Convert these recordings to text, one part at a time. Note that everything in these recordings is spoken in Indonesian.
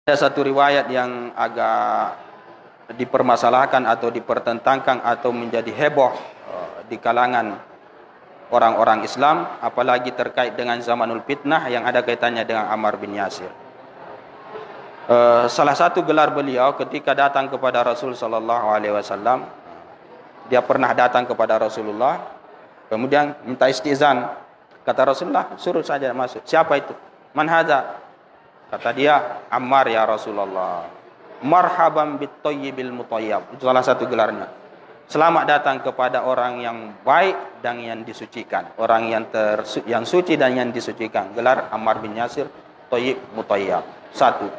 Ada satu riwayat yang agak dipermasalahkan atau dipertentangkan atau menjadi heboh di kalangan orang-orang Islam, apalagi terkait dengan zamanul fitnah yang ada kaitannya dengan Ammar bin Yasir. Salah satu gelar beliau ketika datang kepada Rasul sallallahu alaihi wasallam, dia pernah datang kepada Rasulullah, kemudian minta istizan. Kata Rasulullah, suruh saja masuk. Siapa itu? Man hadza? Kata dia, Ammar ya Rasulullah. Marhaban bit thayyibil mutayyab. Itu salah satu gelarnya. Selamat datang kepada orang yang baik dan yang disucikan, orang yang suci dan yang disucikan. Gelar Ammar bin Yasir Thayyib Mutayyab. Satu.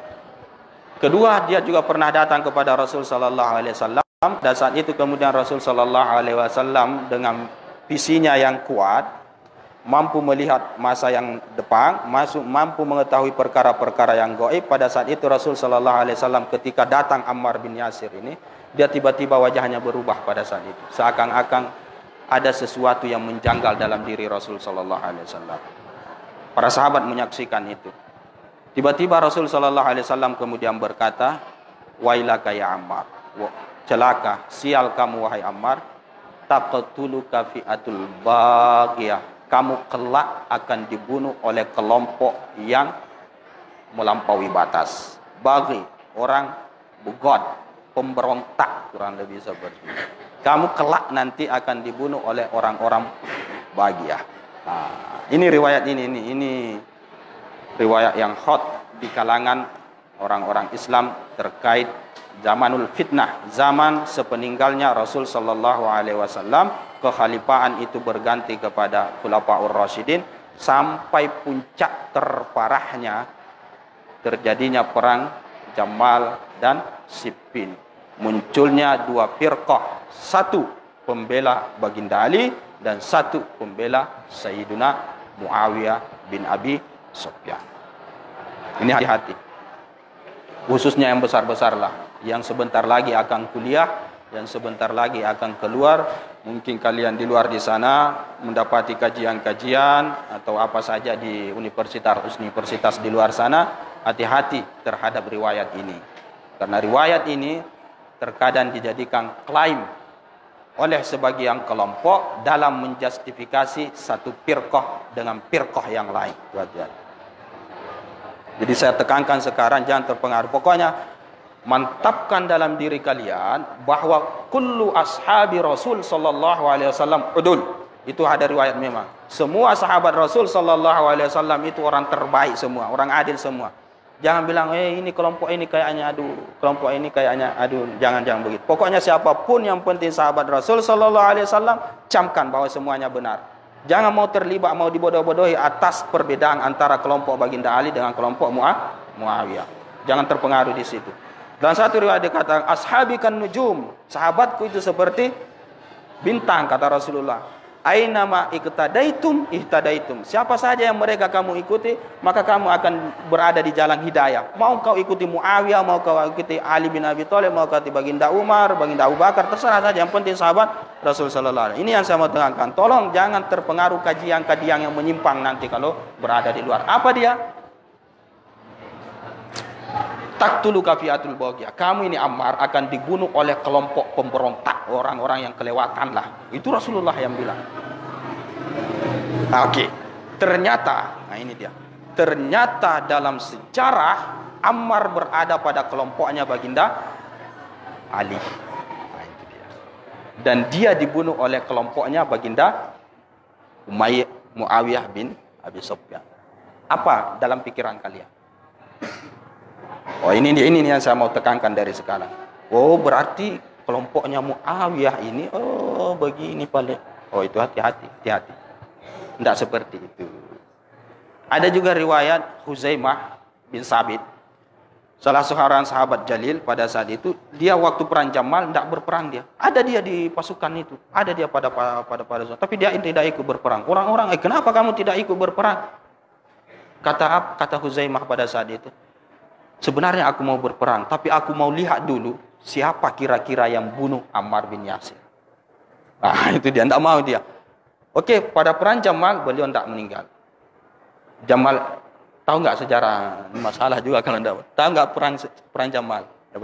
Kedua, dia juga pernah datang kepada Rasul sallallahu alaihi wasallam, dan saat itu kemudian Rasul sallallahu alaihi wasallam dengan visinya yang kuat, mampu melihat masa yang depan, mampu mengetahui perkara-perkara yang gaib. Pada saat itu Rasul sallallahu alaihi wasallam ketika datang Ammar bin Yasir ini, dia tiba-tiba wajahnya berubah pada saat itu. Seakan-akan ada sesuatu yang menjanggal dalam diri Rasul sallallahu alaihi wasallam. Para sahabat menyaksikan itu. Tiba-tiba Rasul sallallahu alaihi wasallam kemudian berkata, "Wailaka ya Ammar." Celaka, sial kamu wahai Ammar. Taqtuluka fi'atul baghiyah. Kamu kelak akan dibunuh oleh kelompok yang melampaui batas. Baghi, orang bugot, pemberontak, kurang lebih seperti itu. Kamu kelak nanti akan dibunuh oleh orang-orang baghiyah. Nah, ini riwayat ini riwayat yang hot di kalangan orang-orang Islam terkait zamanul fitnah, zaman sepeninggalnya Rasul sallallahu alaihi wasallam. Kekhalifahan itu berganti kepada Khulafaur Rasyidin sampai puncak terparahnya terjadinya perang Jamal dan Siffin. Munculnya dua firqah, satu pembela Baginda Ali dan satu pembela Sayyiduna Muawiyah bin Abi Sufyan. Ini hati-hati. Khususnya yang besar-besarlah, yang sebentar lagi akan kuliah, yang sebentar lagi akan keluar. Mungkin kalian di luar di sana mendapati kajian-kajian atau apa saja di universitas di luar sana. Hati-hati terhadap riwayat ini. Karena riwayat ini terkadang dijadikan klaim oleh sebagian kelompok dalam menjustifikasi satu firqah dengan firqah yang lain. Jadi saya tekankan sekarang jangan terpengaruh. Pokoknya mantapkan dalam diri kalian bahwa kullu ashabi Rasul sallallahu alaihi wasallam udul. Itu ada riwayat memang. Semua sahabat Rasul sallallahu alaihi wasallam itu orang terbaik semua, orang adil semua. Jangan bilang ini kelompok ini kayaknya aduh, kelompok ini kayaknya aduh, jangan begitu. Pokoknya siapapun yang penting sahabat Rasul sallallahu alaihi wasallam, camkan bahwa semuanya benar. Jangan mau terlibat, mau dibodoh-bodohi atas perbedaan antara kelompok Baginda Ali dengan kelompok Muawiyah. Jangan terpengaruh di situ. Dan satu riwayat dikatakan, ashabi kan nujum, sahabatku itu seperti bintang, kata Rasulullah. Aina ma ihtadaitum ihtadaitum. Siapa saja yang mereka kamu ikuti, maka kamu akan berada di jalan hidayah. Mau kau ikuti Muawiyah, mau kau ikuti Ali bin Abi Thalib, mau kau ikuti Baginda Umar, Baginda Abu Bakar, terserah saja. Yang penting sahabat Rasul sallallahu alaihi wasallam. Ini yang saya mau tekankan. Tolong jangan terpengaruh kajian-kajian yang menyimpang nanti kalau berada di luar. Apa dia? Taqtulu kafiatul baghiyah. Kamu ini Ammar akan dibunuh oleh kelompok pemberontak, orang-orang yang kelewatan lah. Itu Rasulullah yang bilang. Oke. Ternyata, nah ini dia. Ternyata dalam sejarah Ammar berada pada kelompoknya Baginda Ali. Nah, itu dia. Dan dia dibunuh oleh kelompoknya Baginda Muawiyah bin Abi Sufyan. Apa dalam pikiran kalian? Oh ini yang saya mau tekankan dari sekarang. Oh berarti kelompoknya Muawiyah ini begini paling. Oh itu hati-hati. Tidak seperti itu. Ada juga riwayat Huzaimah bin Sabit, salah seorang sahabat Jalil pada saat itu, dia waktu perang Jamal tidak berperang dia. Ada dia di pasukan itu, ada dia pada tapi dia tidak ikut berperang. Orang-orang, kenapa kamu tidak ikut berperang? Kata Huzaimah pada saat itu, sebenarnya aku mau berperang, tapi aku mau lihat dulu siapa kira-kira yang bunuh Ammar bin Yasir. Nah, itu dia, tidak mau dia. Oke, pada perang Jamal beliau tidak meninggal. Jamal Tahu nggak sejarah? Masalah juga kalau enggak. Tahu nggak perang Jamal?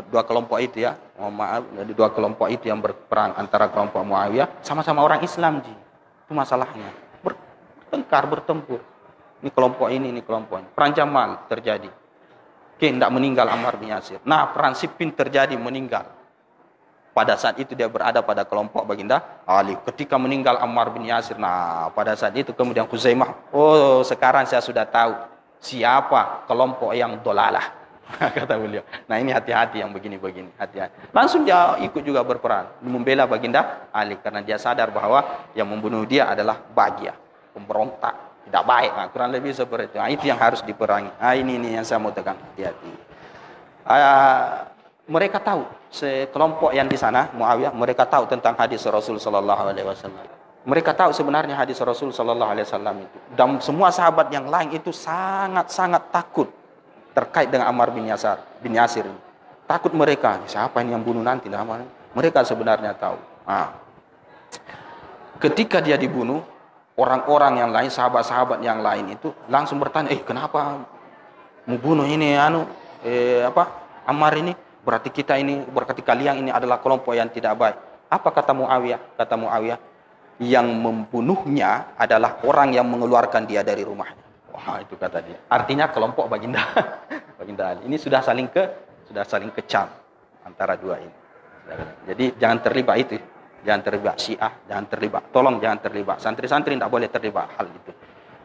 Dua kelompok itu ya, mohon maaf, dari dua kelompok itu yang berperang antara kelompok Muawiyah sama-sama orang Islam, Ji. Itu masalahnya. Bertengkar, bertempur. Ini kelompok ini kelompok ini. Perang Jamal terjadi. Oke, tidak meninggal Ammar bin Yasir. Nah, perang Siffin terjadi, meninggal. Pada saat itu dia berada pada kelompok baginda Ali. Ketika meninggal Ammar bin Yasir, nah pada saat itu kemudian Khuzaimah, oh sekarang saya sudah tahu siapa kelompok yang dolalah. Kata beliau. Nah ini hati-hati yang begini-begini, hati-hati. Langsung dia ikut juga berperan, membela baginda Ali karena dia sadar bahwa yang membunuh dia adalah Baghiyah, pemberontak, tidak baik. Nah, kurang lebih seperti itu. Nah, itu yang harus diperangi. Nah, ini yang saya mau tekan, hati-hati. Mereka tahu, sekelompok yang di sana Muawiyah, mereka tahu tentang hadis Rasul sallallahu alaihi wasallam. Mereka tahu sebenarnya hadis Rasul sallallahu alaihi wasallam itu. Dan semua sahabat yang lain itu sangat-sangat takut terkait dengan Ammar bin Yasir ini. Takut mereka, siapa ini yang bunuh nanti? Mereka sebenarnya tahu. Nah, ketika dia dibunuh, orang-orang yang lain, sahabat-sahabat yang lain itu langsung bertanya, kenapa mau bunuh ini Ammar ini? Berarti kalian ini adalah kelompok yang tidak baik. Apa kata Muawiyah? Kata Muawiyah, yang membunuhnya adalah orang yang mengeluarkan dia dari rumahnya. Wah, itu kata dia. Artinya kelompok baginda Ali. Ini sudah saling kecam antara dua ini. Jadi jangan terlibat itu. Jangan terlibat Syiah, jangan terlibat. Tolong jangan terlibat. Santri-santri tidak boleh terlibat hal itu.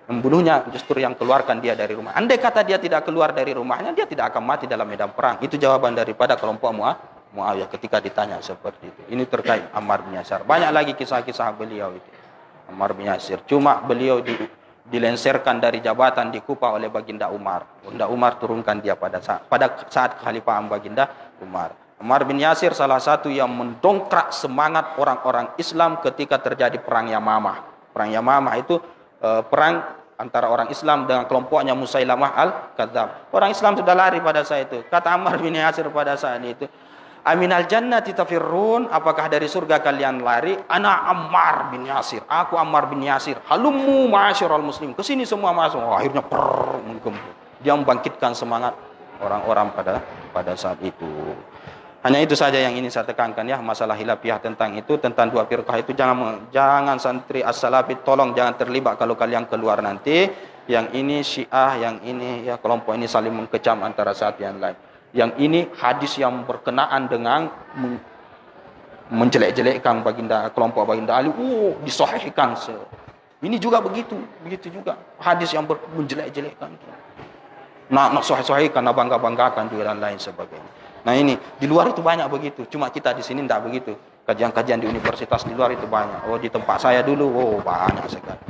Membunuhnya justru yang keluarkan dia dari rumah. Andai kata dia tidak keluar dari rumahnya, dia tidak akan mati dalam medan perang. Itu jawaban daripada kelompok Muawiyah ketika ditanya seperti itu. Ini terkait Ammar bin Yasir. Banyak lagi kisah-kisah beliau itu. Ammar bin Yasir. Cuma beliau dilenserkan dari jabatan di Kufah oleh Baginda Umar. Baginda Umar turunkan dia pada saat kekhalifahan Baginda Umar. Ammar bin Yasir salah satu yang mendongkrak semangat orang-orang Islam ketika terjadi perang Yamamah. Perang Yamamah itu perang antara orang Islam dengan kelompoknya Musailamah al-Kadzdzab. Orang Islam sudah lari pada saat itu. Kata Ammar bin Yasir pada saat itu, "Aminal jannati tafirrun? Apakah dari surga kalian lari? Ana Ammar bin Yasir. Aku Ammar bin Yasir. Halummu ma'asyiral muslim. Kesini semua masuk." Akhirnya dia membangkitkan semangat orang-orang pada saat itu. Hanya itu saja yang ini saya tekankan ya, masalah khilafiyah tentang itu, tentang dua firqah itu jangan santri as-salafi tolong jangan terlibat kalau kalian keluar nanti. Yang ini Syiah, yang ini ya kelompok ini saling mengkecam antara satu yang lain. Yang ini hadis yang berkenaan dengan menjelek-jelekkan kelompok baginda Ali, disahihkan. Ini juga begitu juga hadis yang menjelek-jelekkan. Nak sahih-sahihkan, nak bangga-banggakan juga dan lain sebagainya. Nah ini, di luar itu banyak begitu. Cuma kita di sini tidak begitu. Kajian-kajian di universitas di luar itu banyak. Di tempat saya dulu, banyak sekali.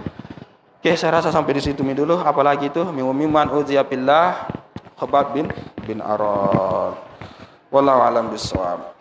Oke, saya rasa sampai di situ dulu. Apalagi itu, miman uziya billah Khabbab bin Arad. Wallahu a'lam bishawab.